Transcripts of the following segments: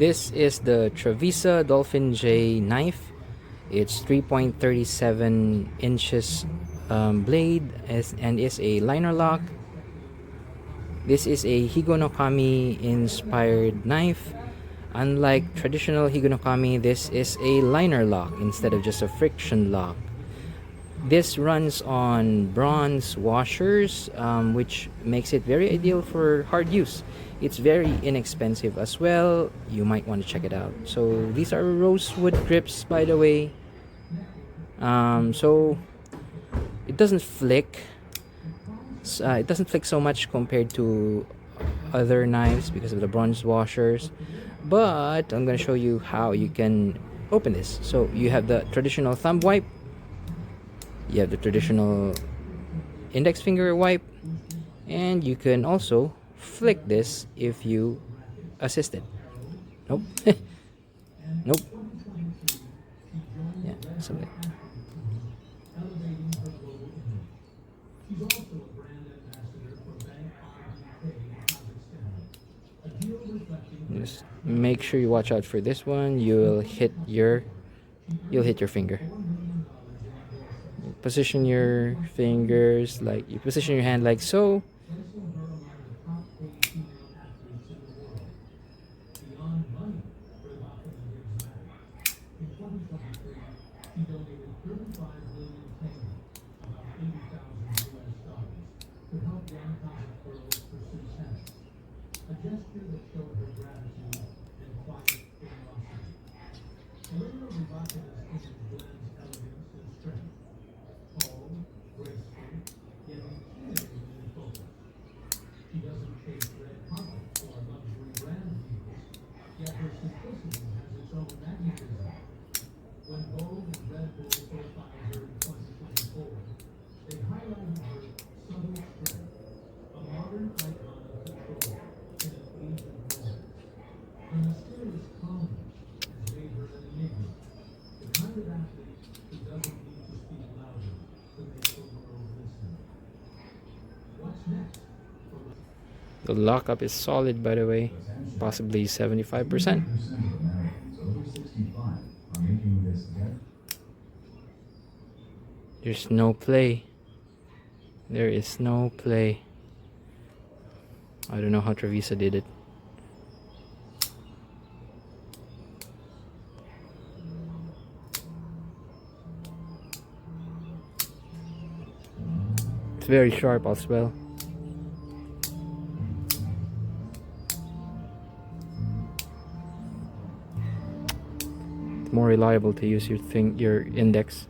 This is the Trivisa Dolphin J knife. It's 3.37 inches blade and is a liner lock. This is a Higonokami inspired knife. Unlike traditional Higonokami, this is a liner lock instead of just a friction lock. This runs on bronze washers, which makes it very ideal for hard use. It's very inexpensive as well. You might want to check it out. So these are rosewood grips, by the way. So it doesn't flick. It doesn't flick so much compared to other knives because of the bronze washers. But I'm going to show you how you can open this. So you have the traditional thumb wipe. You have the traditional index finger wipe, and you can also flick this if you assist it. Nope. Nope. Yeah, something. Just make sure you watch out for this one. You'll hit your finger. Position your fingers like you position your hand like so. The lockup is solid, by the way, possibly 75%. There's no play. There is no play. I don't know how Trivisa did it. It's very sharp as well. It's more reliable to use your index.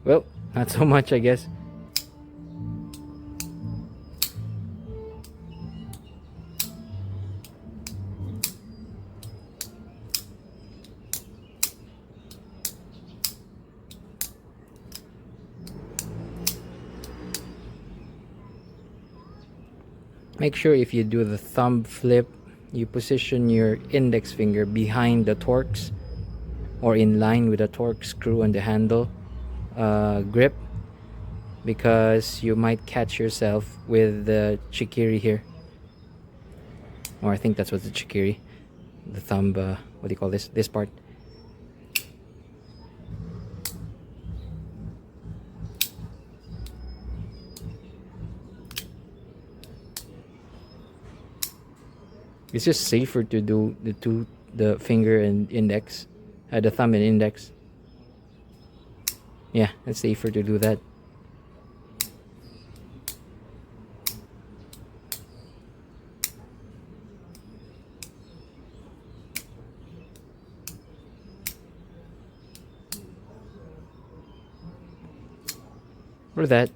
Well, not so much, I guess. Make sure if you do the thumb flip, you position your index finger behind the Torx or in line with the Torx screw on the handle grip, because you might catch yourself with the chikiri here. Or I think that's what's the chikiri. The thumb, what do you call this? This part. It's just safer to do the finger and index, the thumb and index. Yeah, it's safer to do that. Or that.